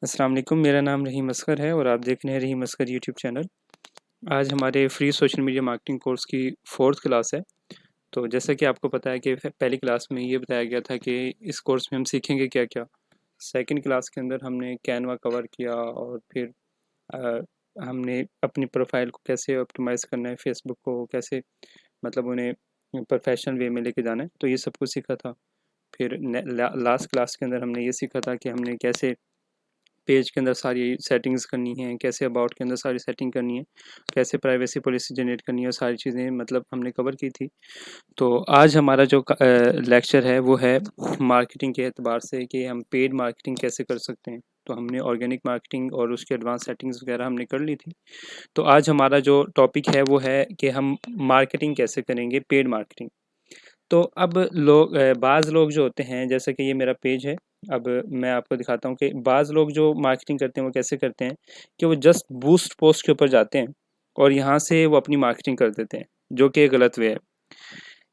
अस्सलाम वालेकुम, मेरा नाम रहीम असगर है और आप देख रहे हैं रहीम असगर यूट्यूब चैनल। आज हमारे free social media marketing course की 4th क्लास है। तो जैसा कि आपको पता है कि पहली क्लास में ये बताया गया था कि इस कोर्स में हम सीखेंगे क्या-क्या। सेकंड क्लास के अंदर हमने कैनवा कवर किया और फिर अ, हमने अपनी प्रोफाइल को कैसे ऑप्टिमाइज़ करना है, फेसबुक को कैसे मतलब उन्हें प्रोफेशनल वे में लेके जाना है, तो ये सब कुछ सीखा था। फिर लास्ट क्लास के अंदर हमने ये सीखा था कि हमने कैसे पेज के अंदर सारी सेटिंग्स करनी है, कैसे अबाउट के अंदर सारी सेटिंग करनी है, कैसे प्राइवेसी पॉलिसी जनरेट करनी है, सारी चीज़ें मतलब हमने कवर की थी। तो आज हमारा जो लेक्चर है वो है मार्केटिंग के एतबार से कि हम पेड मार्केटिंग कैसे कर सकते हैं। तो हमने ऑर्गेनिक मार्केटिंग और उसकी एडवांस सेटिंग्स वगैरह हमने कर ली थी। तो आज हमारा जो टॉपिक है वो है कि हम मार्केटिंग कैसे करेंगे, पेड मार्केटिंग। तो अब बाज़ लोग जो होते हैं जैसे कि ये मेरा पेज है। अब मैं आपको दिखाता हूँ कि बाज़ लोग जो मार्केटिंग करते हैं वो कैसे करते हैं कि वो जस्ट बूस्ट पोस्ट के ऊपर जाते हैं और यहाँ से वो अपनी मार्केटिंग कर देते हैं, जो कि गलत वे है।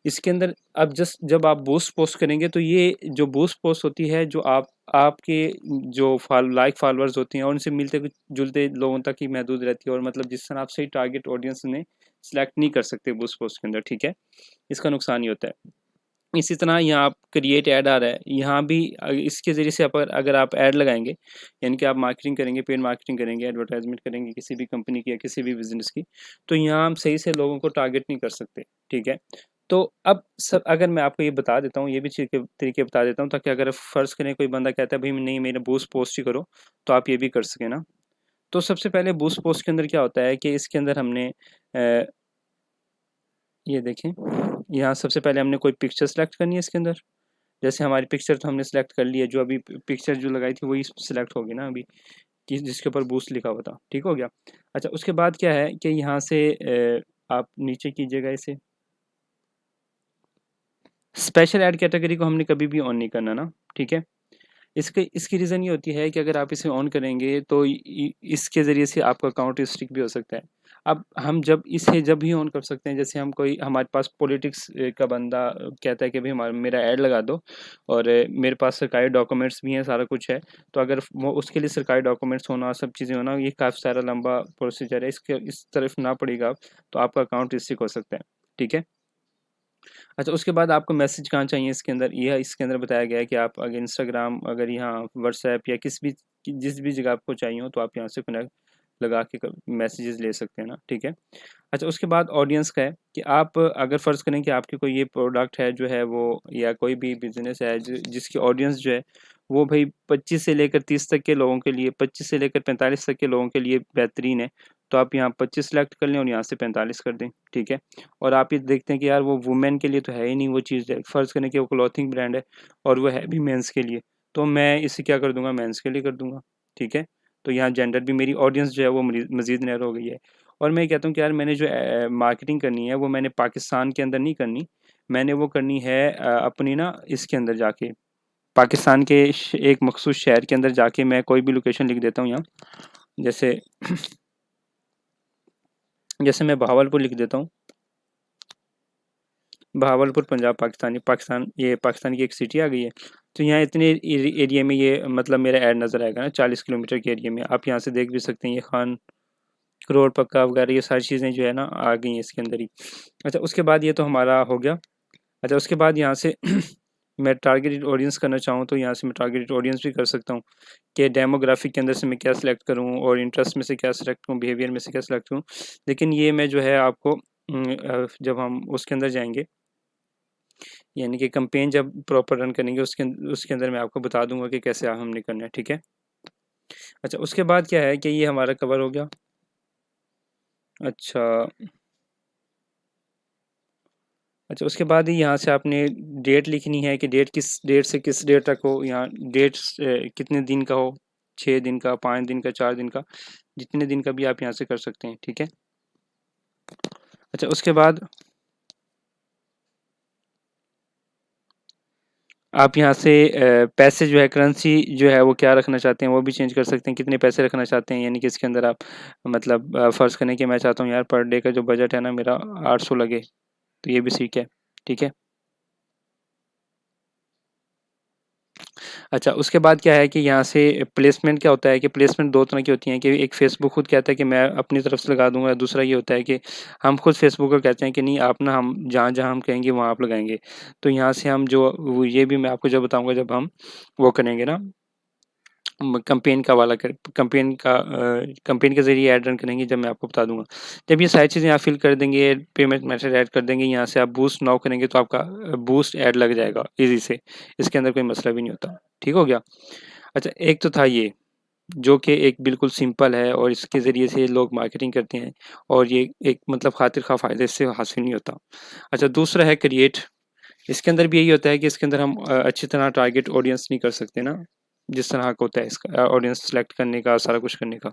इसके अंदर अब जस्ट जब आप बूस्ट पोस्ट करेंगे तो ये जो बूस्ट पोस्ट होती है जो आपके जो लाइक फॉलोअर्स होते हैं और उनसे मिलते जुलते लोगों तक ही महदूद रहती है और मतलब जिस तरह आप सही टारगेट ऑडियंस ने सिलेक्ट नहीं कर सकते बूस्ट पोस्ट के अंदर, ठीक है। इसका नुकसान ही होता है। इसी तरह यहाँ आप क्रिएट ऐड आ रहा है, यहाँ भी इसके ज़रिए से अगर आप ऐड लगाएँगे, यानी कि आप मार्केटिंग करेंगे, पेड मार्केटिंग करेंगे, एडवर्टाइज़मेंट करेंगे किसी भी कंपनी की या किसी भी बिज़नेस की, तो यहाँ हम सही से लोगों को टारगेट नहीं कर सकते, ठीक है? तो अब सब अगर मैं आपको ये बता देता हूँ, ये भी तरीके बता देता हूँ ताकि अगर फ़र्ज़ करें कोई बंदा कहता है भई नहीं मेरा बूस्ट पोस्ट ही करो, तो आप ये भी कर सकें ना। तो सबसे पहले बूस्ट पोस्ट के अंदर क्या होता है कि इसके अंदर हमने ये देखें, यहाँ सबसे पहले हमने कोई पिक्चर सेलेक्ट करनी है इसके अंदर। जैसे हमारी पिक्चर तो हमने सेलेक्ट कर ली है, जो अभी पिक्चर जो लगाई थी वही सेलेक्ट होगी ना अभी, कि जिसके ऊपर बूस्ट लिखा हुआ था, ठीक हो गया। अच्छा उसके बाद क्या है कि यहाँ से आप नीचे कीजिएगा इसे। स्पेशल ऐड कैटेगरी को हमने कभी भी ऑन नहीं करना ना, ठीक है। इसकी रीज़न ये होती है कि अगर आप इसे ऑन करेंगे तो इसके ज़रिए से आपका अकाउंट स्ट्रिक भी हो सकता है। अब हम जब भी ऑन कर सकते हैं, जैसे हम कोई हमारे पास पॉलिटिक्स का बंदा कहता है कि भाई मेरा ऐड लगा दो और मेरे पास सरकारी डॉक्यूमेंट्स भी हैं, सारा कुछ है। तो अगर वो उसके लिए सरकारी डॉक्यूमेंट्स होना, सब चीज़ें होना, ये काफ़ी सारा लंबा प्रोसीजर है, इसके इस तरफ ना पड़ेगा आप, तो आपका अकाउंट स्ट्रिक हो सकता है, ठीक है। अच्छा उसके बाद आपको मैसेज कहाँ चाहिए इसके अंदर, यह इसके अंदर बताया गया है कि आप अगर इंस्टाग्राम, अगर यहाँ व्हाट्सएप या जिस भी जगह आपको चाहिए हो तो आप यहाँ से कनेक्ट लगा के मैसेजेस ले सकते हैं ना, ठीक है। अच्छा उसके बाद ऑडियंस का है कि आप अगर फ़र्ज़ करें कि आपकी कोई ये प्रोडक्ट है जो है वो, या कोई भी बिज़नेस है जिसकी ऑडियंस जो है वो भाई 25 से लेकर 30 तक के लोगों के लिए, 25 से लेकर 45 तक के लोगों के लिए बेहतरीन है। तो आप यहाँ 25 सेलेक्ट कर लें और यहाँ से 45 कर दें, ठीक है। और आप ये देखते हैं कि यार वो वुमेन के लिए तो है ही नहीं वो चीज़ है। फ़र्ज़ करें कि वो क्लॉथिंग ब्रांड है और वो है भी मेंस के लिए, तो मैं इसे क्या कर दूँगा, मेंस के लिए कर दूँगा, ठीक है। तो यहाँ जेंडर भी, मेरी ऑडियंस जो है वो मज़ीद नैरो हो गई है। और मैं ये कहता हूँ कि यार मैंने जो मार्केटिंग करनी है वो मैंने पाकिस्तान के अंदर नहीं करनी, मैंने वो करनी है अपनी ना इसके अंदर जाके, पाकिस्तान के एक मखसूस शहर के अंदर जाके मैं कोई भी लोकेशन लिख देता हूँ यहाँ। जैसे जैसे मैं बहावलपुर लिख देता हूँ। बहावलपुर पंजाब पाकिस्तान, ये पाकिस्तान की एक सिटी आ गई है। तो यहाँ इतने एरिया में ये मतलब मेरा ऐड नज़र आएगा ना, 40 किलोमीटर के एरिया में। आप यहाँ से देख भी सकते हैं, ये खान करोड़ पक्का वगैरह ये सारी चीज़ें जो है ना आ गई हैं इसके अंदर ही। अच्छा उसके बाद ये तो हमारा हो गया। अच्छा उसके बाद यहाँ से मैं टारगेटेड ऑडियंस करना चाहूँ तो यहाँ से मैं टारगेटेड ऑडियंस भी कर सकता हूँ कि डेमोग्राफिक के अंदर से मैं क्या सिलेक्ट करूँ और इंटरेस्ट में से क्या सिलेक्ट करूँ, बिहेवियर में से क्या सिलेक्ट करूँ। लेकिन ये मैं जो है आपको जब हम उसके अंदर जाएंगे, यानी कि कैंपेन जब प्रॉपर रन करेंगे उसके अंदर मैं आपको बता दूंगा कि कैसे हमने करना है, ठीक है। अच्छा उसके बाद क्या है कि ये हमारा कवर हो गया। अच्छा अच्छा उसके बाद ही यहाँ से आपने डेट लिखनी है कि डेट किस डेट से किस डेट तक हो, यहाँ डेट कितने दिन का हो, 6 दिन का, 5 दिन का, 4 दिन का, जितने दिन का भी आप यहाँ से कर सकते हैं, ठीक है। अच्छा उसके बाद आप यहाँ से पैसे जो है, करेंसी जो है वो क्या रखना चाहते हैं वो भी चेंज कर सकते हैं, कितने पैसे रखना चाहते हैं, यानी कि इसके अंदर आप मतलब फ़र्ज़ करें कि मैं चाहता हूँ यार पर डे का जो बजट है ना मेरा 800 लगे, तो ये भी ठीक है, ठीक है। अच्छा, उसके बाद क्या है कि यहाँ से प्लेसमेंट क्या होता है कि प्लेसमेंट 2 तरह की होती हैं कि एक फ़ेसबुक खुद कहता है कि मैं अपनी तरफ से लगा दूँगा, दूसरा ये होता है कि हम खुद फ़ेसबुक को कहते हैं कि नहीं आप ना हम जहाँ-जहाँ हम कहेंगे वहाँ आप लगाएँगे। तो यहाँ से हम जो वो ये भी मैं आपको जब बताऊँगा जब हम वो करेंगे ना कैंपेन का वाला कर कैंपेन के ज़रिए ऐड रन करेंगे जब मैं आपको बता दूँगा। जब ये सारी चीज़ें आप फ़िल कर देंगे, पेमेंट मेथड ऐड कर देंगे, यहाँ से आप बूस्ट नाउ करेंगे तो आपका बूस्ट ऐड लग जाएगा ईज़ी से। इसके अंदर कोई मसला भी नहीं होता। ठीक हो गया? अच्छा एक तो था ये, जो कि एक बिल्कुल सिंपल है और इसके ज़रिए से लोग मार्केटिंग करते हैं और ये एक मतलब खातिर ख़्वाह फ़ायदा इससे हासिल नहीं होता। अच्छा दूसरा है क्रिएट, इसके अंदर भी यही होता है कि इसके अंदर हम अच्छी तरह टारगेट ऑडियंस नहीं कर सकते ना, जिस तरह का होता है इसका ऑडियंस सेलेक्ट करने का, सारा कुछ करने का।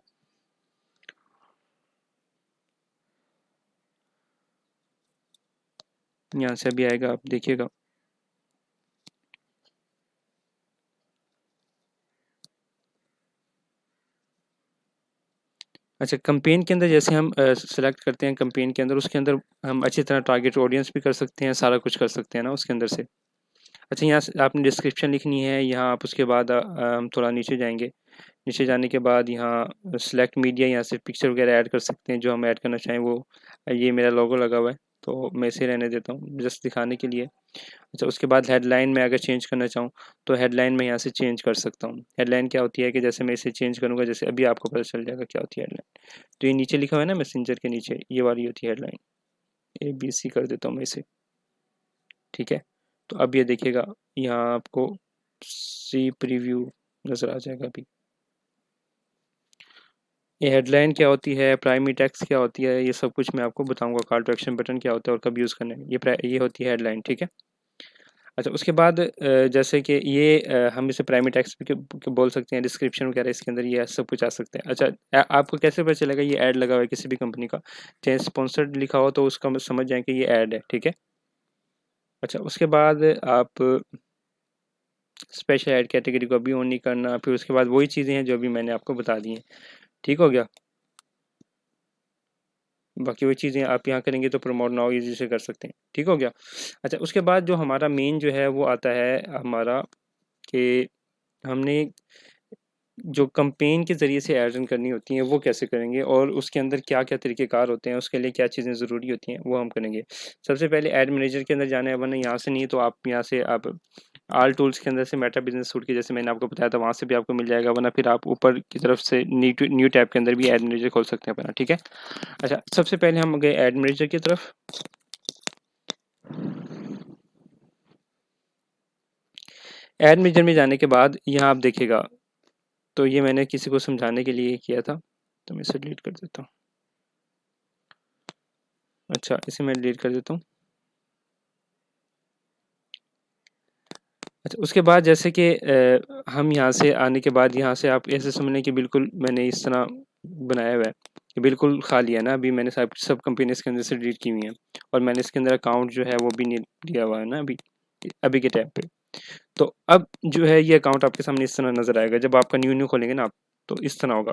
यहाँ से अभी आएगा, आप देखिएगा। अच्छा कैंपेन के अंदर जैसे हम सेलेक्ट करते हैं कैंपेन के अंदर, उसके अंदर हम अच्छी तरह टारगेट ऑडियंस भी कर सकते हैं, सारा कुछ कर सकते हैं ना उसके अंदर से। अच्छा यहाँ से आपने डिस्क्रिप्शन लिखनी है, यहाँ आप उसके बाद हम थोड़ा नीचे जाएँगे। नीचे जाने के बाद यहाँ सेलेक्ट मीडिया, यहाँ से पिक्चर वगैरह ऐड कर सकते हैं जो हम ऐड करना चाहें वो। ये मेरा लोगो लगा हुआ है तो मैं इसे रहने देता हूँ जस्ट दिखाने के लिए। अच्छा उसके बाद हेडलाइन में अगर चेंज करना चाहूँ तो हेडलाइन में यहाँ से चेंज कर सकता हूँ। हेडलाइन क्या होती है कि जैसे मैं इसे चेंज करूँगा, जैसे अभी आपको पता चल जाएगा क्या होती है हेडलाइन। तो ये नीचे लिखा हुआ है ना मैसेंजर के नीचे, ये वाली होती है हेडलाइन। ABC कर देता हूँ मैं इसे, ठीक है। तो अब ये देखिएगा, यहाँ आपको सी प्रीव्यू नज़र आ जाएगा अभी। ये हेडलाइन क्या होती है, प्राइमरी टेक्स्ट क्या होती है, ये सब कुछ मैं आपको बताऊंगा। कॉल टू एक्शन बटन क्या होता है और कब यूज़ करना है, ये होती है हेडलाइन, ठीक है। अच्छा उसके बाद जैसे कि ये हम इसे प्राइमरी टेक्स्ट भी बोल सकते हैं, डिस्क्रिप्शन वगैरह इसके अंदर ये सब कुछ आ सकते हैं। अच्छा आपको कैसे पता चलेगा ये ऐड लगा हुआ है किसी भी कंपनी का, चाहे स्पॉन्सर्ड लिखा हो तो उसका समझ जाए कि ये ऐड है, ठीक है। अच्छा उसके बाद आप स्पेशल ऐड कैटेगरी को अभी ऑन नहीं करना, फिर उसके बाद वही चीज़ें हैं जो अभी मैंने आपको बता दी हैं, ठीक हो गया। बाकी वो चीज़ें आप यहाँ करेंगे तो प्रमोट नाउ ईज़ी से कर सकते हैं, ठीक हो गया। अच्छा उसके बाद जो हमारा मेन जो है वो आता है हमारा कि हमने जो कैंपेन के ज़रिए से ऐड रन करनी होती हैं वो कैसे करेंगे और उसके अंदर क्या-क्या तरीक़ेकार होते हैं, उसके लिए क्या चीज़ें ज़रूरी होती हैं वो हम करेंगे। सबसे पहले ऐड मैनेजर के अंदर जाना है, वरना यहाँ से नहीं तो आप यहाँ से आप ऑल टूल्स के अंदर से मेटा बिज़नेस सूट की जैसे मैंने आपको बताया था वहाँ से भी आपको मिल जाएगा, वरना फिर आप ऊपर की तरफ से न्यू टैब के अंदर भी ऐड मैनेजर खोल सकते हैं अपना, ठीक है। अच्छा सबसे पहले हम गए ऐड मैनेजर की तरफ। ऐड मैनेजर में जाने के बाद यहाँ आप देखिएगा, तो ये मैंने किसी को समझाने के लिए किया था, तो मैं इसे डिलीट कर देता हूँ। अच्छा इसे मैं डिलीट कर देता हूँ। अच्छा उसके बाद जैसे कि हम यहाँ से आने के बाद यहाँ से आप ऐसे समझ लें कि बिल्कुल मैंने इस तरह बनाया हुआ है कि बिल्कुल खाली है ना, अभी मैंने सब कंपनी इसके अंदर से डिलीट की हुई हैं और मैंने इसके अंदर अकाउंट जो है वो भी नहीं दिया हुआ है ना अभी अभी के टाइम पे। तो अब जो है ये अकाउंट आपके सामने इस तरह नज़र आएगा, जब आपका न्यू खोलेंगे ना आप, तो इस तरह होगा।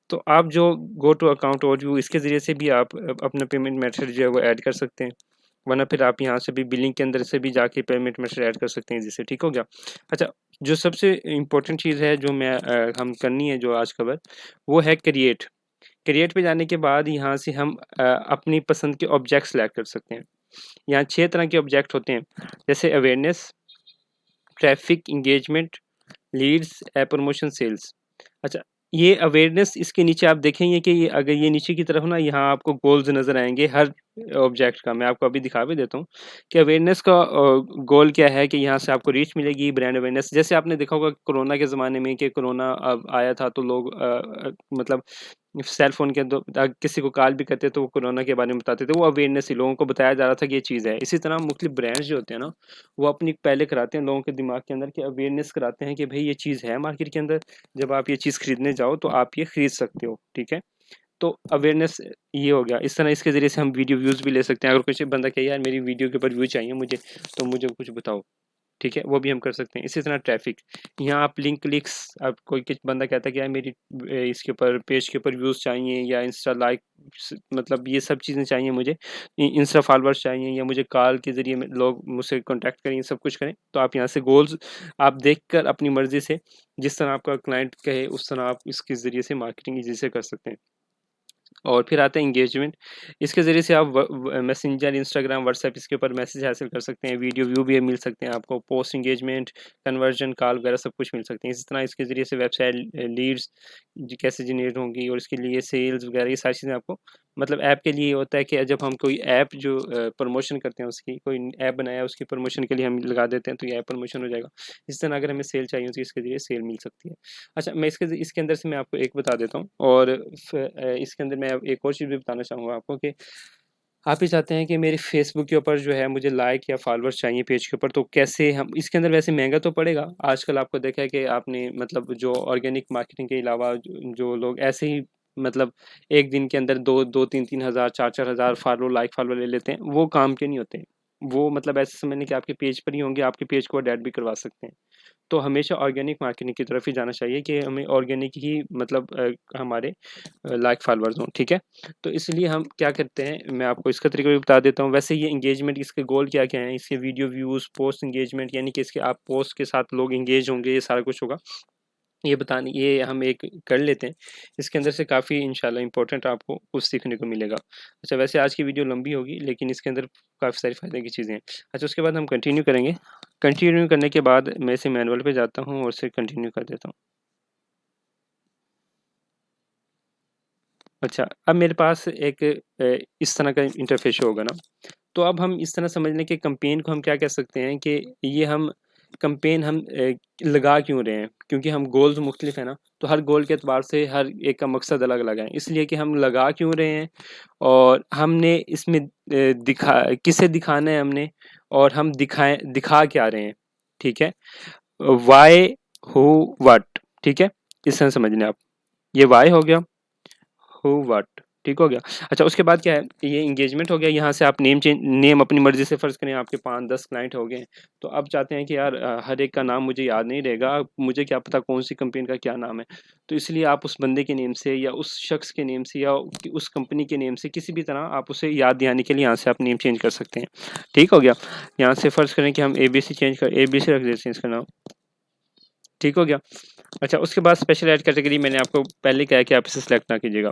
तो आप जो गो टू अकाउंट ओवरव्यू इसके ज़रिए से भी आप अपना पेमेंट मेथड जो है वो ऐड कर सकते हैं, वरना फिर आप यहाँ से भी बिलिंग के अंदर से भी जाके पेमेंट मेथड ऐड कर सकते हैं जिससे, ठीक हो गया। अच्छा जो सबसे इम्पोर्टेंट चीज़ है जो मैं हम करनी है जो आज कवर, वो है क्रिएट। क्रिएट पे जाने के बाद यहाँ से हम अपनी पसंद के ऑब्जेक्ट सेलेक्ट कर सकते हैं। यहाँ 6 तरह के ऑब्जेक्ट होते हैं, जैसे awareness, traffic, engagement, leads, app promotion, sales. अच्छा ये अवेयरनेस इसके नीचे आप देखेंगे कि ये अगर ये नीचे की तरफ ना यहाँ आपको गोल्स नज़र आएँगे हर ऑब्जेक्ट का, मैं आपको अभी दिखा भी देता हूँ कि अवेयरनेस का गोल क्या है कि यहाँ से आपको रीच मिलेगी, ब्रांड अवेयरनेस। जैसे आपने देखा होगा कोरोना के ज़माने में कि कोरोना अब आया था तो लोग मतलब सेल फ़ोन के दो किसी को कॉल भी करते तो वो कोरोना के बारे में बताते थे, वो अवेयरनेस ही लोगों को बताया जा रहा था कि ये चीज़ है। इसी तरह मुख्तलिफ ब्रांड्स जो होते हैं ना, वो अपनी पहले कराते हैं लोगों के दिमाग के अंदर कि अवेयरनेस कराते हैं कि भई ये चीज़ है मार्केट के अंदर, जब आप ये चीज़ खरीदने जाओ तो आप ये खरीद सकते हो, ठीक है? तो अवेयरनेस ये हो गया। इस तरह इसके ज़रिए से हम वीडियो व्यूज़ भी ले सकते हैं। अगर कुछ बंदा कहे यार मेरी वीडियो के ऊपर व्यू चाहिए मुझे, तो मुझे कुछ बताओ। ठीक है, वो भी हम कर सकते हैं। इसी तरह ट्रैफिक, यहाँ आप लिंक क्लिक्स, अब कोई कुछ बंदा कहता है कि यार मेरी इसके ऊपर पेज के ऊपर व्यूज़ चाहिए या इंस्टा लाइक, मतलब ये सब चीज़ें चाहिए मुझे, इंस्टा फॉलोअर्स चाहिए या मुझे कॉल के ज़रिए में लोग मुझसे कॉन्टैक्ट करें, ये सब कुछ करें। तो आप यहाँ से गोल्स आप देखकर अपनी मर्ज़ी से जिस तरह आपका क्लाइंट कहे उस तरह आप इसके ज़रिए से मार्केटिंग ईज़ी से कर सकते हैं। और फिर आता है एंगेजमेंट। इसके ज़रिए से आप मैसेंजर, इंस्टाग्राम, व्हाट्सएप इसके ऊपर मैसेज हासिल कर सकते हैं, वीडियो व्यू भी मिल सकते हैं आपको, पोस्ट एंगेजमेंट, कन्वर्जन, कॉल वगैरह सब कुछ मिल सकते हैं। इसी तरह इसके ज़रिए से वेबसाइट लीड्स कैसे जनरेट होंगी और इसके लिए सेल्स वगैरह ये सारी चीज़ें आपको, मतलब ऐप के लिए ये होता है कि जब हम कोई ऐप जो प्रमोशन करते हैं उसकी, कोई ऐप बनाया उसकी प्रमोशन के लिए हम लगा देते हैं तो ये ऐप प्रमोशन हो जाएगा। इस तरह अगर हमें सेल चाहिए तो इसके ज़रिए सेल मिल सकती है। अच्छा, मैं इसके अंदर से मैं आपको एक बता देता हूँ और इसके अंदर मैं एक और चीज़ भी बताना चाहूँगा आपको कि आप ही चाहते हैं कि मेरे फेसबुक के ऊपर जो है मुझे लाइक या फॉलोअर्स चाहिए पेज के ऊपर, तो कैसे हम इसके अंदर, वैसे महंगा तो पड़ेगा। आजकल आपको देखा है कि आपने मतलब जो ऑर्गेनिक मार्केटिंग के अलावा जो लोग ऐसे ही मतलब एक दिन के अंदर दो दो तीन तीन हज़ार, चार चार हज़ार फॉलो लाइक फॉलो ले लेते हैं, वो काम के नहीं होते। वो मतलब ऐसे समझ लें कि आपके पेज पर ही होंगे, आपके पेज को ऐड भी करवा सकते हैं। तो हमेशा ऑर्गेनिक मार्केटिंग की तरफ ही जाना चाहिए कि हमें ऑर्गेनिक ही मतलब हमारे लाइक फॉलोअर्स हों, ठीक है। तो इसलिए हम क्या करते हैं, मैं आपको इसका तरीका भी बता देता हूँ। वैसे ये एंगेजमेंट, इसके गोल क्या क्या हैं, इसके वीडियो व्यूज़, पोस्ट एंगेजमेंट, यानी कि इसके आप पोस्ट के साथ लोग एंगेज होंगे, ये सारा कुछ होगा। ये हम एक कर लेते हैं। इसके अंदर से काफ़ी इंशाल्लाह इम्पोर्टेंट आपको कुछ सीखने को मिलेगा। अच्छा, वैसे आज की वीडियो लंबी होगी लेकिन इसके अंदर काफ़ी सारी फ़ायदे की चीज़ें हैं। अच्छा, उसके बाद हम कंटिन्यू करेंगे। कंटिन्यू करने के बाद मैं इसे मैनुअल पे जाता हूँ और इसे कंटिन्यू कर देता हूँ। अच्छा, अब मेरे पास एक इस तरह का इंटरफ़ेस शो होगा ना, तो अब हम इस तरह समझ लें कि कैंपेन को हम क्या कह सकते हैं कि ये हम कैंपेन हम लगा क्यों रहे हैं? क्योंकि हम गोल्स मुख्तलिफ हैं ना, तो हर गोल के एतबार से हर एक का मकसद अलग-अलग है। इसलिए कि हम लगा क्यों रहे हैं और हमने इसमें दिखा किसे दिखाना है हमने, और हम दिखा क्या रहे हैं, ठीक है? व्हाई, हू, व्हाट, ठीक है? इस तरह समझ लें आप। ये व्हाई हो गया, हू व्हाट, ठीक हो गया। अच्छा, उसके बाद क्या है, ये एंगेजमेंट हो गया। यहाँ से आप नेम अपनी मर्जी से फ़र्ज़ करें आपके 5-10 क्लाइंट हो गए, तो अब चाहते हैं कि यार हर एक का नाम मुझे याद नहीं रहेगा, मुझे क्या पता कौन सी कंपनी का क्या नाम है। तो इसलिए आप उस बंदे के नेम से या उस शख्स के नेम से या उस कंपनी के नेम से किसी भी तरह आप उसे याद दिलाने के लिए यहाँ से आप नेम चेंज कर सकते हैं। ठीक हो गया। यहाँ से फ़र्ज़ करें कि हम एबीसी रख देते हैं इसका नाम। ठीक हो गया। अच्छा, उसके बाद स्पेशल ऐड कैटेगरी मैंने आपको पहले कहा कि आप इसे सेलेक्ट ना कीजिएगा।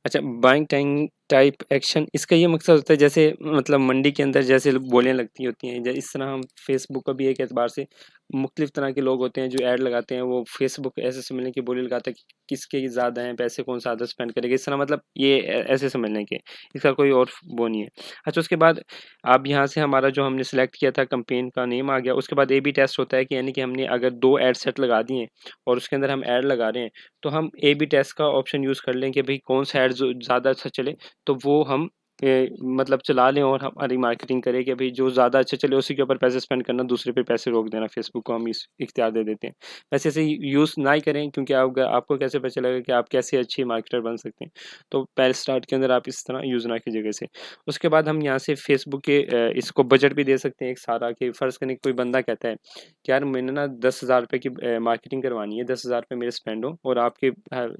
अच्छा, बाइंग टाइप एक्शन, इसका ये मकसद होता है जैसे मतलब मंडी के अंदर जैसे बोलियाँ लगती होती हैं, इस तरह हम फेसबुक का भी एक एतबार से मुख्तलिफ तरह के लोग होते हैं जो ऐड लगाते हैं, वो फेसबुक ऐसे समझ लें कि बोली लगाता है कि किसके ज़्यादा हैं पैसे, कौन सा ज़्यादा स्पेंड करेगा, इस तरह मतलब ये ऐसे समझ लें कि इसका कोई और वो नहीं है। अच्छा, उसके बाद अब यहाँ से हमारा जो हमने सेलेक्ट किया था कैंपेन का नेम आ गया। उसके बाद ए बी टेस्ट होता है कि यानी कि हमने अगर 2 एड सेट लगा दिए और उसके अंदर हम ऐड लगा रहे हैं, तो हम ए बी टेस्ट का ऑप्शन यूज़ कर लें कि भई कौन सा ऐड जो ज़्यादा अच्छा चले, तो वो हम मतलब चला लें और हमारी मार्केटिंग करें कि भई जो ज़्यादा अच्छा चले उसी के ऊपर पैसे स्पेंड करना, दूसरे पे पैसे रोक देना। फेसबुक को हम इस इख्तियार दे देते हैं। वैसे ऐसे यूज़ ना ही करें क्योंकि आपको कैसे पता चलेगा कि आप कैसे अच्छे मार्केटर बन सकते हैं। तो पहले स्टार्ट के अंदर आप इस तरह यूज़ ना कीजिएगा इसे। उसके बाद हम यहाँ से फेसबुक के इसको बजट भी दे सकते हैं एक सारा, कि फ़र्ज़ करें कोई बंदा कहता है कि यार मैंने ना 10,000 रुपए की मार्केटिंग करवानी है, 10,000 रुपए मेरे स्पेंड हो और आपके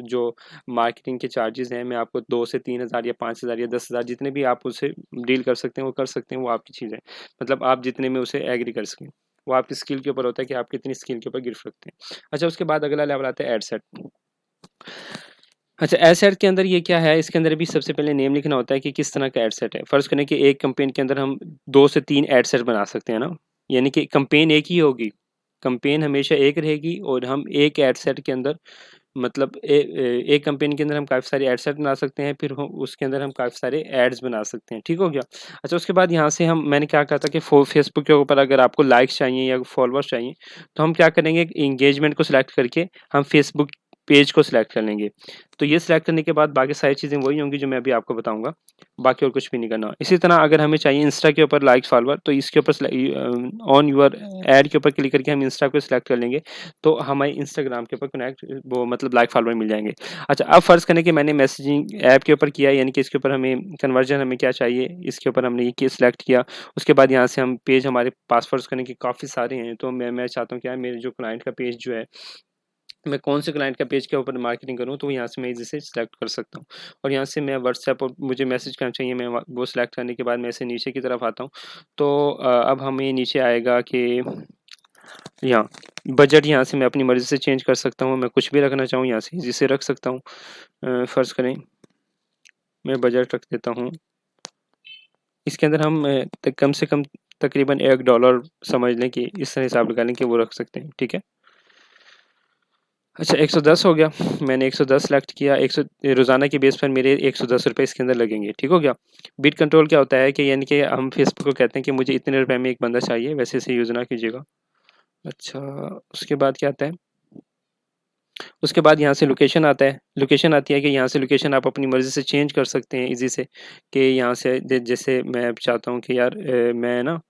जो मार्केटिंग के चार्जेज़ हैं मैं आपको 2 से 3,000 या 5,000 या 10,000 जितने भी आप उससे डील कर सकते हैं वो कर सकते हैं, वो आपकी चीज़ है। मतलब आप जितने में उसे एग्री कर सकें। वो आपकी स्किल के ऊपर होता है कि आप कितनी स्किल के ऊपर गिरफ़्त रखते हैं। अच्छा, उसके बाद अगला लेवल आता है एड सेट। अच्छा, एड सेट के अंदर ये क्या है, इसके अंदर भी सबसे पहले नेम लिखना होता है कि किस तरह का एड सेट है। फ़र्ज़ करें कि एक कैंपेन के अंदर हम 2 से 3 एड सेट बना सकते हैं ना, यानी कि कैंपेन एक ही होगी। कैंपेन हमेशा एक रहेगी और हम एक एड सेट के अंदर मतलब एक कैंपेन के अंदर हम काफ़ी सारे एड सेट बना सकते हैं, फिर उसके अंदर हम काफ़ी सारे एड्स बना सकते हैं, ठीक हो गया? अच्छा, उसके बाद यहाँ से मैंने क्या कहा था कि फेसबुक के ऊपर अगर आपको लाइक्स चाहिए या फॉलोअर्स चाहिए, तो हम क्या करेंगे, एंगेजमेंट को सिलेक्ट करके हम फेसबुक पेज को सिलेक्ट कर लेंगे। तो ये सिलेक्ट करने के बाद बाकी सारी चीज़ें वही होंगी जो मैं अभी आपको बताऊँगा, बाकी और कुछ भी नहीं करना। इसी तरह अगर हमें चाहिए इंस्टा के ऊपर लाइक फॉलोवर, तो इसके ऊपर ऑन यूर ऐड के ऊपर क्लिक करके हम इंस्टा को सिलेक्ट कर लेंगे, तो हमें इंस्टाग्राम के ऊपर कनेक्ट वो मतलब लाइक फॉलोवर मिल जाएँगे। अच्छा, अब फ़र्ज़ करें कि मैंने मैसेजिंग ऐप के ऊपर किया, यानी कि इसके ऊपर हमें कन्वर्जन हमें क्या चाहिए, इसके ऊपर हमने ये सिलेक्ट किया। उसके बाद यहाँ से हम पेज हमारे पास फ़र्ज़ करें कि काफ़ी सारे हैं, तो मैं चाहता हूँ क्या मेरे जो क्लाइंट का पेज जो है, मैं कौन से क्लाइंट का पेज के ऊपर मार्केटिंग करूँ, तो यहाँ से मैं इज़ी से सिलेक्ट कर सकता हूँ। और यहाँ से मैं व्हाट्सएप और मुझे मैसेज करना चाहिए, मैं वो सिलेक्ट करने के बाद मैं ऐसे नीचे की तरफ आता हूँ। तो अब हमें नीचे आएगा कि यहाँ बजट, यहाँ से मैं अपनी मर्ज़ी से चेंज कर सकता हूँ, मैं कुछ भी रखना चाहूँ यहाँ से इज़ी से रख सकता हूँ। फ़र्ज़ करें मैं बजट रख देता हूँ, इसके अंदर हम कम से कम तकरीबन $1 समझ लें कि इस तरह हिसाब लगा लें कि वो रख सकते हैं, ठीक है। अच्छा, 110 हो गया, मैंने 110 सेलेक्ट किया, 100 रोज़ाना के बेस पर मेरे ₹110 इसके अंदर लगेंगे, ठीक हो गया। बिड कंट्रोल क्या होता है कि यानी कि हम फेसबुक को कहते हैं कि मुझे इतने रुपए में एक बंदा चाहिए, वैसे इसे यूज़ ना कीजिएगा। अच्छा, उसके बाद क्या आता है? उसके बाद यहाँ से लोकेशन आता है, लोकेशन आती है कि यहाँ से लोकेशन आप अपनी मर्ज़ी से चेंज कर सकते हैं ईज़ी से, कि यहाँ से जैसे मैं अब चाहता हूँ कि यार मैं ना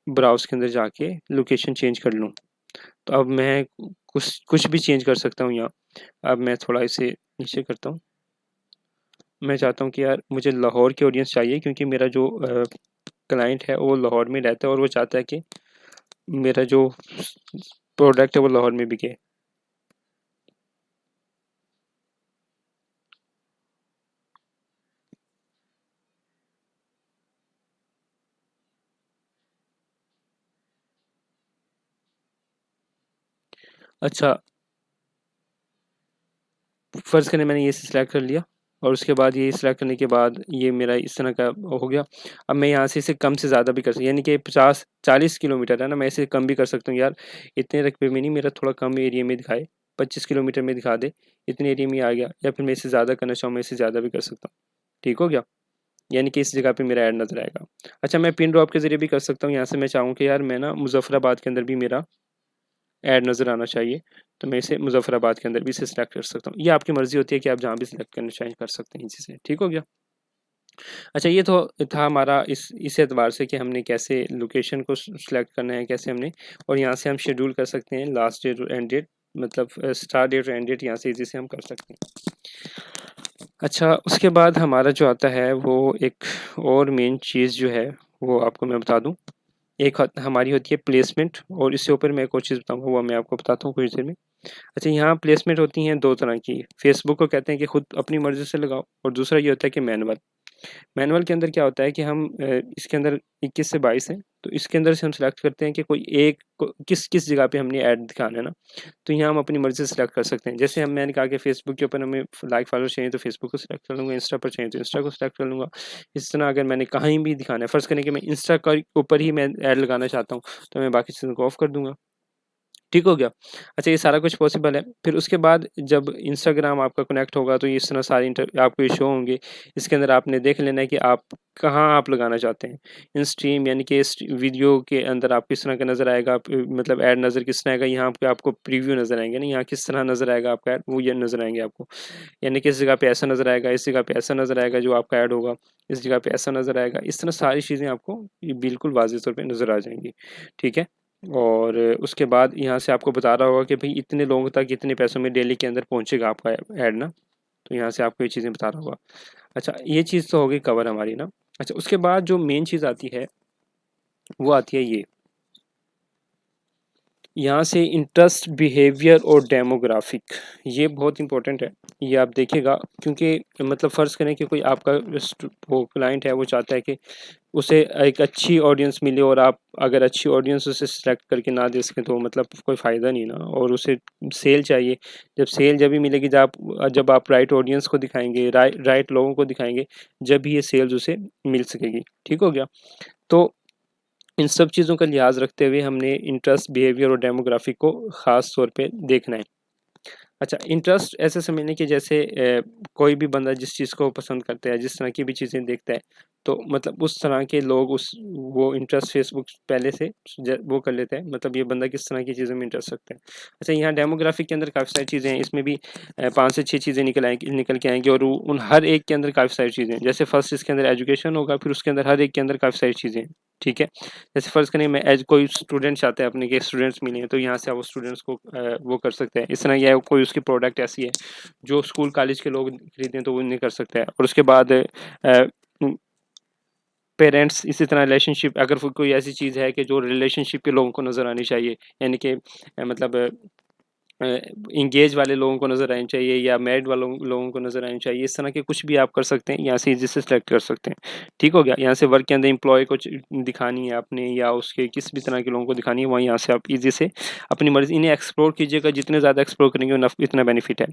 ब्राउज़ के अंदर जाके लोकेशन चेंज कर लूँ। तो अब मैं कुछ कुछ भी चेंज कर सकता हूँ यहाँ। अब मैं थोड़ा इसे नीचे करता हूँ। मैं चाहता हूँ कि यार मुझे लाहौर की ऑडियंस चाहिए, क्योंकि मेरा जो क्लाइंट है वो लाहौर में रहता है और वो चाहता है कि मेरा जो प्रोडक्ट है वो लाहौर में बिके। अच्छा, फ़र्ज़ करें मैंने ये सिलेक्ट कर लिया और उसके बाद ये सिलेक्ट करने के बाद ये मेरा इस तरह का हो गया। अब मैं यहाँ से इसे कम से ज़्यादा भी कर सकता, यानी कि 50-40 किलोमीटर है ना, मैं इसे कम भी कर सकता हूँ, यार इतने रकबे में नहीं, मेरा थोड़ा कम एरिया में दिखाए, 25 किलोमीटर में दिखा दे, इतने एरिया में आ गया, या फिर मैं इसे ज़्यादा करना चाहूँ, मैं इसे ज़्यादा भी कर सकता हूँ। ठीक हो गया? यानी कि इस जगह पे मेरा ऐड नज़र आएगा। अच्छा, मैं पिन ड्रॉप के ज़रिए भी कर सकता हूँ, यहाँ से मैं चाहूँ कि यार मैं ना मुज़फ़्फ़राबाद के अंदर भी मेरा ऐड नज़र आना चाहिए, तो मैं इसे मुज़फ़्फ़राबाद के अंदर भी इसे सिलेक्ट कर सकता हूँ। ये आपकी मर्ज़ी होती है कि आप जहाँ भी सिलेक्ट करना चाहें कर सकते हैं इसी से, ठीक हो गया? अच्छा, ये तो था हमारा इस एतबार से कि हमने कैसे लोकेशन को सिलेक्ट करना है, कैसे हमने, और यहाँ से हम शेड्यूल कर सकते हैं लास्ट डेट और एंड डेट, मतलब स्टार्ट डेट और एंड डेट यहाँ से ईज़ी से हम कर सकते हैं। अच्छा, उसके बाद हमारा जो आता है वो एक और मेन चीज़ जो है वो आपको मैं बता दूँ। एक हमारी होती है प्लेसमेंट, और इससे ऊपर मैं एक और चीज़ बताऊँगा, वो मैं आपको बताता हूँ कुछ देर में। अच्छा, यहाँ प्लेसमेंट होती हैं 2 तरह की। फेसबुक को कहते हैं कि खुद अपनी मर्ज़ी से लगाओ, और दूसरा ये होता है कि मैनुअल। मैनुअल के अंदर क्या होता है कि हम इसके अंदर 21 से 22 हैं, तो इसके अंदर से हम सेलेक्ट करते हैं कि कोई एक को किस जगह पे हमने ऐड दिखाना है ना, तो यहाँ हम अपनी मर्ज़ी से सिलेक्ट कर सकते हैं। जैसे मैंने कहा कि फेसबुक के ऊपर हमें लाइक फॉलोअर्स चाहिए, तो फेसबुक को सिलेक्ट कर लूँगा, इंस्टा पर चाहिए तो इंस्टा को सिलेक्ट कर लूँगा। इस तरह अगर मैंने कहीं भी दिखाना है, फ़र्ज़ करें कि मैं इंस्टा का ऊपर ही मैं ऐड लगाना चाहता हूँ, तो मैं बाकी चीज़ों को ऑफ कर दूँगा। ठीक हो गया? अच्छा, ये सारा कुछ पॉसिबल है। फिर उसके बाद जब इंस्टाग्राम आपका कनेक्ट होगा, तो ये इस तरह सारी आपको ये शो होंगे। इसके अंदर आपने देख लेना है कि आप कहाँ आप लगाना चाहते हैं। इन स्ट्रीम यानी कि इस वीडियो के अंदर आप किस तरह का नज़र आएगा, आप मतलब ऐड नज़र किस तरह आएगा, यहाँ पे आपको प्रीव्यू नज़र आएँगे ना, यहाँ किस तरह नज़र आएगा आपका ऐड, वो ये नज़र आएँगे आपको। यानी कि इस जगह पे ऐसा नज़र आएगा, इस जगह पे ऐसा नज़र आएगा जो आपका ऐड होगा, इस जगह पे ऐसा नज़र आएगा। इस तरह सारी चीज़ें आपको ये बिल्कुल वाज़ेह तौर पे नज़र आ जाएँगी। ठीक है? और उसके बाद यहाँ से आपको बता रहा होगा कि भई इतने लोगों तक इतने पैसों में डेली के अंदर पहुँचेगा आपका ऐड ना, तो यहाँ से आपको ये चीज़ें बता रहा होगा। अच्छा, ये चीज़ तो हो गई कवर हमारी ना। अच्छा, उसके बाद जो मेन चीज़ आती है, वो आती है ये। यहाँ से इंटरेस्ट, बिहेवियर और डेमोग्राफिक, ये बहुत इंपॉर्टेंट है। ये आप देखिएगा, क्योंकि मतलब फ़र्ज़ करें कि कोई आपका वो क्लाइंट है, वो चाहता है कि उसे एक अच्छी ऑडियंस मिले, और आप अगर अच्छी ऑडियंस उसे सेलेक्ट करके ना दे सकें, तो मतलब कोई फ़ायदा नहीं ना, और उसे सेल चाहिए। जब भी मिलेगी, जब आप राइट ऑडियंस को दिखाएँगे, राइट लोगों को दिखाएँगे, जब भी ये सेल्स उसे मिल सकेगी। ठीक हो गया? तो इन सब चीज़ों का लिहाज़ रखते हुए हमने इंटरेस्ट, बिहेवियर और डेमोग्राफिक को ख़ास तौर पे देखना है। अच्छा, इंटरेस्ट ऐसे समझने कि जैसे कोई भी बंदा जिस चीज़ को पसंद करता है, जिस तरह की भी चीज़ें देखता है, तो मतलब उस तरह के लोग उस वो इंटरेस्ट फेसबुक पहले से वो कर लेते हैं, मतलब ये बंदा किस तरह की चीज़ों में इंटरेस्ट रखता है। अच्छा, यहाँ डेमोग्राफिक के अंदर काफ़ी सारी चीज़ें हैं, इसमें भी 5 से 6 चीज़ें निकल के आएँगी और उन हर एक के अंदर काफ़ी सारी चीज़ें हैं। जैसे फर्स्ट इसके अंदर एजुकेशन होगा, फिर उसके अंदर हर एक के अंदर काफ़ी सारी चीज़ें हैं, ठीक है। जैसे फ़र्ज़ करें मैं एज कोई स्टूडेंट चाहते हैं अपने के स्टूडेंट्स मिले हैं, तो यहाँ से आप स्टूडेंट्स को वो कर सकते हैं। इस तरह या कोई उसकी प्रोडक्ट ऐसी है जो स्कूल कॉलेज के लोग खरीदें तो वो नहीं कर सकते हैं। और उसके बाद पेरेंट्स, इसी तरह रिलेशनशिप, अगर कोई ऐसी चीज़ है कि जो रिलेशनशिप के लोगों को नज़र आनी चाहिए, यानी कि मतलब एंगेज वाले लोगों को नज़र आनी चाहिए या मैरिड वालों लोगों को नज़र आनी चाहिए, इस तरह के कुछ भी आप कर सकते हैं, यहाँ से ईज़ी से सिलेक्ट कर सकते हैं। ठीक हो गया? यहाँ से वर्क के अंदर एम्प्लॉयी को दिखानी है आपने या उसके किस भी तरह के लोगों को दिखानी है, वहाँ यहाँ से आप ईज़ी से अपनी मर्ज़ी इन्हें एक्सप्लोर कीजिएगा, जितने ज़्यादा एक्सप्लोर करेंगे इतना बेनिफिट है।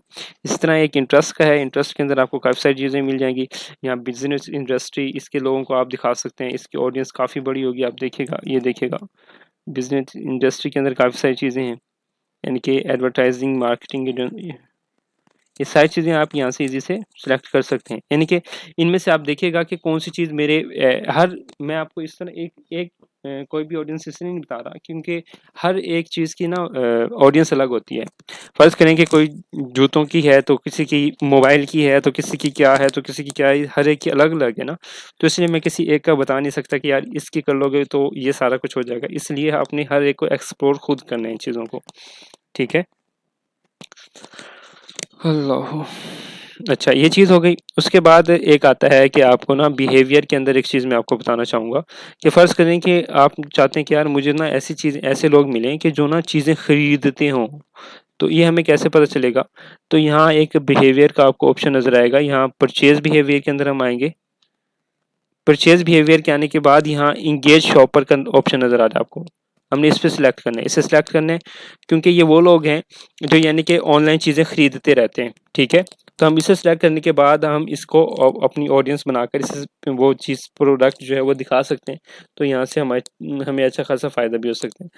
इस तरह एक इंटरेस्ट का है, इंटरेस्ट के अंदर आपको काफ़ी सारी चीज़ें मिल जाएँगी। यहाँ बिज़नेस इंडस्ट्री, इसके लोगों को आप दिखा सकते हैं, इसकी ऑडियंस काफ़ी बड़ी होगी, आप देखिएगा, ये देखिएगा। बिज़नेस इंडस्ट्री के अंदर काफ़ी सारी चीज़ें हैं, यानी कि एडवर्टाइज़िंग, मार्केटिंग, ये सारी चीज़ें आप यहाँ से ईज़ी से सिलेक्ट कर सकते हैं। यानी कि इनमें से आप देखिएगा कि कौन-सी चीज़ मेरे हर मैं आपको इस तरह एक एक कोई भी ऑडियंस इसलिए नहीं बता रहा क्योंकि हर एक चीज़ की ना ऑडियंस अलग होती है। फ़र्ज़ करें कि कोई जूतों की है, तो किसी की मोबाइल की है, तो किसी की क्या है, तो किसी की क्या है, हर एक की अलग-अलग है ना। तो इसलिए मैं किसी एक का बता नहीं सकता कि यार इसकी कर लोगे तो ये सारा कुछ हो जाएगा। इसलिए आपने हर एक को एक्सप्लोर खुद करना है इन चीज़ों को, ठीक है? अल्लाह! अच्छा, ये चीज़ हो गई। उसके बाद एक आता है कि आपको ना बिहेवियर के अंदर एक चीज़ मैं आपको बताना चाहूँगा कि फ़र्ज़ करें कि आप चाहते हैं कि यार मुझे ना ऐसी चीज़ ऐसे लोग मिलें कि जो ना चीज़ें खरीदते हों। तो ये हमें कैसे पता चलेगा? तो यहाँ एक बिहेवियर का आपको ऑप्शन नज़र आएगा। यहाँ परचेज़ बिहेवियर के अंदर हम आएँगे। परचेज़ बिहेवियर के आने के बाद यहाँ एंगेज शॉपर का ऑप्शन नज़र आ रहा है आपको। हमने इस पे सिलेक्ट करना है, इसे सिलेक्ट करना है क्योंकि ये वो लोग हैं जो यानी कि ऑनलाइन चीज़ें खरीदते रहते हैं, ठीक है? तो हम इसे सिलेक्ट करने के बाद हम इसको अपनी ऑडियंस बनाकर इसे वो चीज़ प्रोडक्ट जो है वो दिखा सकते हैं। तो यहाँ से हमें अच्छा खासा फ़ायदा भी हो सकता है।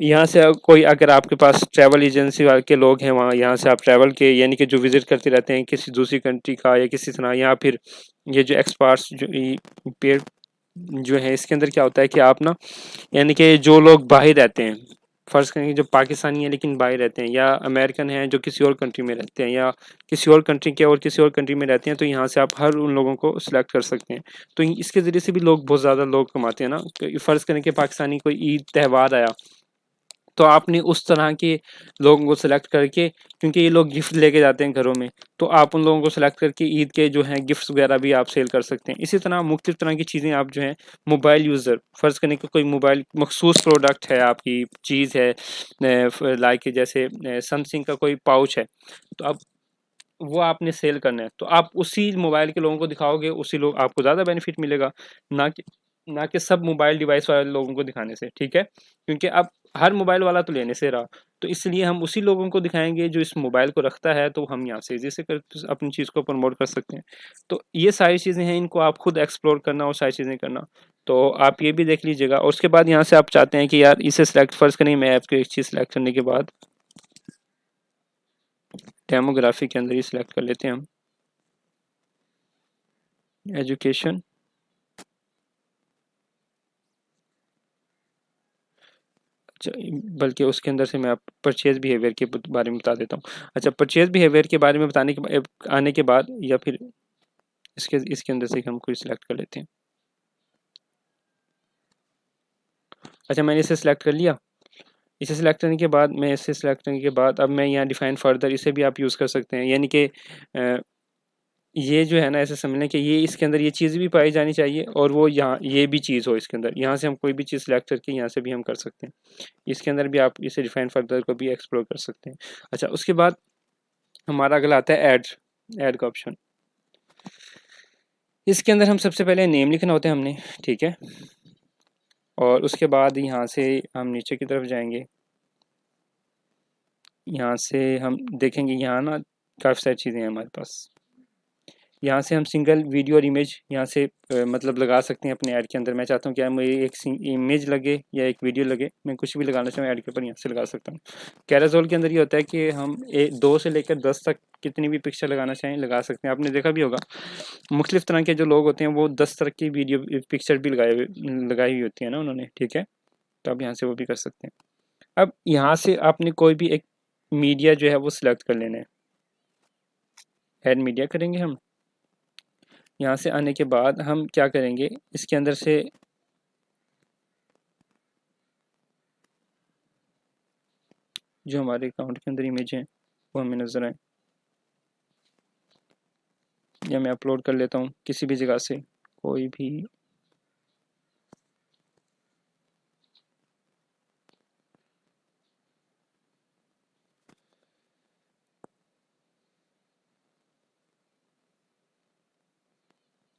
यहाँ से कोई अगर आपके पास ट्रैवल एजेंसी वाले के लोग हैं वहाँ, यहाँ से आप ट्रैवल के यानी कि जो विज़िट करते रहते हैं किसी दूसरी कंट्री का या किसी तरह, या फिर ये जो एक्सपर्ट्स जो पेड जो है इसके अंदर क्या होता है कि आप ना यानी कि जो लोग बाहर रहते हैं, फ़र्ज़ करें जो पाकिस्तानी हैं लेकिन बाहर रहते हैं, या अमेरिकन हैं जो किसी और कंट्री में रहते हैं, या किसी और कंट्री के और किसी और कंट्री में रहते हैं, तो यहाँ से आप हर उन लोगों को सिलेक्ट कर सकते हैं। तो इसके ज़रिए से भी लोग बहुत ज़्यादा लोग कमाते हैं ना। फ़र्ज़ करें कि पाकिस्तानी कोई ईद त्यौहार आया, तो आपने उस तरह के लोगों को सेलेक्ट करके, क्योंकि ये लोग गिफ्ट लेके जाते हैं घरों में, तो आप उन लोगों को सेलेक्ट करके ईद के जो हैं गिफ्ट्स वगैरह भी आप सेल कर सकते हैं। इसी तरह मुख्तलिफ तरह की चीज़ें आप जो हैं मोबाइल यूज़र, फ़र्ज़ करें कि कोई मोबाइल मखसूस प्रोडक्ट है, आपकी चीज़ है, लाइक जैसे सैमसंग का कोई पाउच है, तो अब वो आपने सेल करना है, तो आप उसी मोबाइल के लोगों को दिखाओगे, उसी लोग आपको ज़्यादा बेनिफिट मिलेगा, ना कि ना कि सब मोबाइल डिवाइस वाले लोगों को दिखाने से, ठीक है? क्योंकि अब हर मोबाइल वाला तो लेने से रहा, तो इसलिए हम उसी लोगों को दिखाएँगे जो इस मोबाइल को रखता है, तो हम यहाँ से ईज़ी से कर अपनी चीज़ को प्रमोट कर सकते हैं। तो ये सारी चीज़ें हैं, इनको आप खुद एक्सप्लोर करना और सारी चीज़ें करना। तो आप ये भी देख लीजिएगा और उसके बाद यहाँ से आप चाहते हैं कि यार इसे सिलेक्ट फ़र्ज़ करें मैं आपको एक चीज़ सिलेक्ट करने के बाद डेमोग्राफी के अंदर ही सिलेक्ट कर लेते हैं हम, एजुकेशन। अच्छा, बल्कि उसके अंदर से मैं आप परचेज़ बिहेवियर के बारे में बता देता हूँ। अच्छा, परचेज़ बिहेवियर के बारे में बताने के आने के बाद, या फिर इसके इसके अंदर से हम कोई सिलेक्ट कर लेते हैं। अच्छा, मैंने इसे सिलेक्ट कर लिया। इसे सिलेक्ट करने के बाद मैं इसे सिलेक्ट करने के बाद अब मैं यहाँ डिफाइन फर्दर, इसे भी आप यूज़ कर सकते हैं। यानी कि ये जो है ना, ऐसे समझ लें कि ये इसके अंदर ये चीज़ भी पाई जानी चाहिए और वो यहाँ ये भी चीज़ हो इसके अंदर। यहाँ से हम कोई भी चीज़ सिलेक्ट करके यहाँ से भी हम कर सकते हैं। इसके अंदर भी आप इसे डिफाइन फर्दर को भी एक्सप्लोर कर सकते हैं। अच्छा, उसके बाद हमारा अगला आता है ऐड का ऑप्शन। इसके अंदर हम सबसे पहले नेम लिखना होता है हमने, ठीक है? और उसके बाद यहाँ से हम नीचे की तरफ जाएँगे। यहाँ से हम देखेंगे यहाँ ना काफ़ी सारी चीज़ें हैं हमारे पास। यहाँ से हम सिंगल वीडियो और इमेज यहाँ से मतलब लगा सकते हैं अपने ऐड के अंदर। मैं चाहता हूँ कि मुझे एक इमेज लगे या एक वीडियो लगे, मैं कुछ भी लगाना चाहूँ ऐड के ऊपर यहाँ से लगा सकता हूँ। कैराजोल के अंदर ये होता है कि हम 2 से लेकर 10 तक कितनी भी पिक्चर लगाना चाहें लगा सकते हैं। आपने देखा भी होगा मुख्तलिफ तरह के जो लोग होते हैं वो 10 तरह की वीडियो पिक्चर भी लगाई हुई होती है ना उन्होंने, ठीक है। तो आप यहाँ से वो भी कर सकते हैं। अब यहाँ से आपने कोई भी एक मीडिया जो है वो सिलेक्ट कर लेना है। ऐड मीडिया करेंगे हम। यहाँ से आने के बाद हम क्या करेंगे, इसके अंदर से जो हमारे अकाउंट के अंदर इमेज है वो हमें नज़र आए, या मैं अपलोड कर लेता हूँ किसी भी जगह से कोई भी।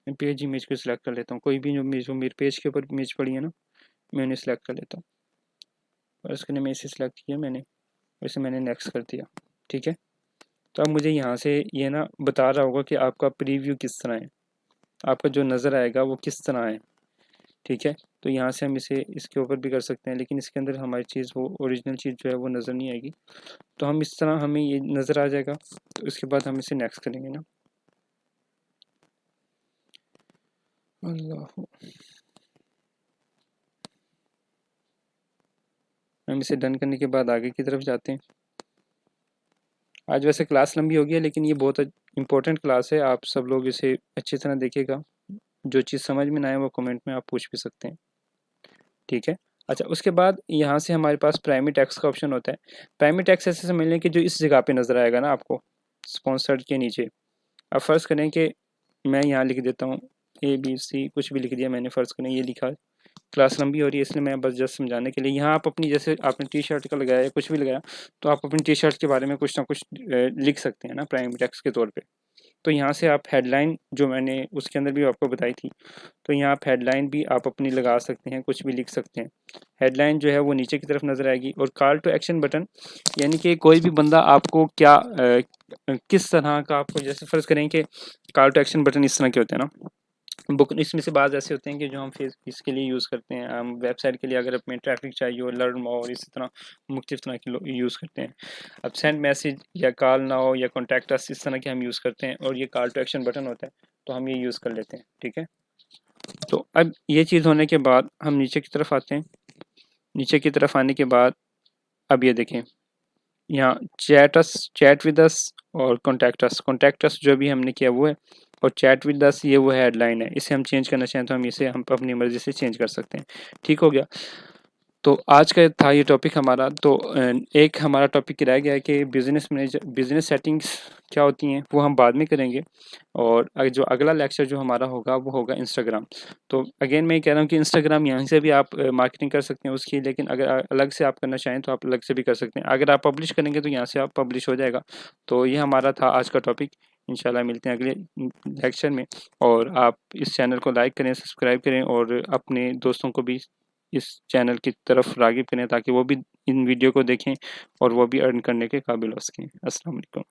मैं पेज इमेज को सिलेक्ट कर लेता हूँ, कोई भी जो मेरे पेज के ऊपर इमेज पड़ी है ना, मैं उन्हें सिलेक्ट कर लेता हूँ। और उसके लिए मैं इसे सिलेक्ट किया मैंने, वैसे मैंने नेक्स्ट कर दिया, ठीक है। तो अब मुझे यहाँ से ये ना बता रहा होगा कि आपका प्रीव्यू किस तरह है, आपका जो नज़र आएगा वो किस तरह है, ठीक है। तो यहाँ से हम इसे इसके ऊपर भी कर सकते हैं, लेकिन इसके अंदर हमारी चीज़ वो ओरिजिनल चीज़ जो है वो नज़र नहीं आएगी। तो हम इस तरह हमें ये नज़र आ जाएगा। तो इसके बाद हम इसे नेक्स्ट करेंगे ना। अल्लाह, हम इसे डन करने के बाद आगे की तरफ जाते हैं। आज वैसे क्लास लंबी होगी है, लेकिन ये बहुत इंपॉर्टेंट क्लास है, आप सब लोग इसे अच्छी तरह देखिएगा। जो चीज़ समझ में ना आए वो कमेंट में आप पूछ भी सकते हैं, ठीक है। अच्छा, उसके बाद यहाँ से हमारे पास प्राइमरी टेक्स्ट का ऑप्शन होता है। प्राइमरी टेक्स्ट ऐसे समझ लें कि जो इस जगह पे नज़र आएगा ना आपको स्पॉन्सर्ड के नीचे। अब फ़र्ज़ करें कि मैं यहाँ लिख देता हूँ ABC, कुछ भी लिख दिया मैंने, फ़र्ज़ करें ये लिखा। क्लास लंबी हो रही है इसलिए मैं बस जस्ट समझाने के लिए, यहाँ आप अपनी जैसे आपने टी शर्ट का लगाया या कुछ भी लगाया, तो आप अपनी टी शर्ट के बारे में कुछ ना कुछ लिख सकते हैं ना प्राइमरी टेक्स्ट के तौर पे। तो यहाँ से आप हेडलाइन जो मैंने उसके अंदर भी आपको बताई थी, तो यहाँ आप हेडलाइन भी आप अपनी लगा सकते हैं, कुछ भी लिख सकते हैं। हेडलाइन जो है वो नीचे की तरफ नज़र आएगी। और कॉल टू एक्शन बटन, यानी कि कोई भी बंदा आपको क्या किस तरह का, आपको जैसे फ़र्ज़ करें कि कॉल टू एक्शन बटन इस तरह के होते हैं ना बुक, इसमें से बाज़ ऐसे होते हैं कि जो हम फेस इसके लिए यूज़ करते हैं, हम वेबसाइट के लिए अगर अपने ट्रैफिक चाहिए हो, लर्न और इसी तरह मुख्तलिफ तरह के लोग यूज़ करते हैं। अब सेंड मैसेज या कॉल नाउ या कॉन्टैक्ट अस इस तरह के हम यूज़ करते हैं, और ये कॉल टू एक्शन बटन होता है, तो हम ये यूज़ कर लेते हैं, ठीक है। तो अब ये चीज़ होने के बाद हम नीचे की तरफ आते हैं। नीचे की तरफ आने के बाद अब ये देखें, यहाँ चैट विद अस और कॉन्टैक्ट अस जो भी हमने किया वो है, और चैट विद अस ये वो हेडलाइन है। इसे हम चेंज करना चाहें तो हम अपनी मर्ज़ी से चेंज कर सकते हैं, ठीक हो गया। तो आज का था ये टॉपिक हमारा। तो एक हमारा टॉपिक रह गया है कि बिज़नेस सेटिंग्स क्या होती हैं, वो हम बाद में करेंगे। और जो अगला लेक्चर जो हमारा होगा वो होगा इंस्टाग्राम। तो अगेन मैं ये कह रहा हूँ कि इंस्टाग्राम यहाँ से भी आप मार्केटिंग कर सकते हैं उसकी, लेकिन अगर अलग से आप करना चाहें तो आप अलग से भी कर सकते हैं। अगर आप पब्लिश करेंगे तो यहाँ से आप पब्लिश हो जाएगा। तो ये हमारा था आज का टॉपिक। इंशाल्लाह मिलते हैं अगले लेक्चर में। और आप इस चैनल को लाइक करें, सब्सक्राइब करें, और अपने दोस्तों को भी इस चैनल की तरफ राग़िब करें ताकि वो भी इन वीडियो को देखें और वो भी अर्न करने के काबिल हो सकें। अस्सलाम वालेकुम।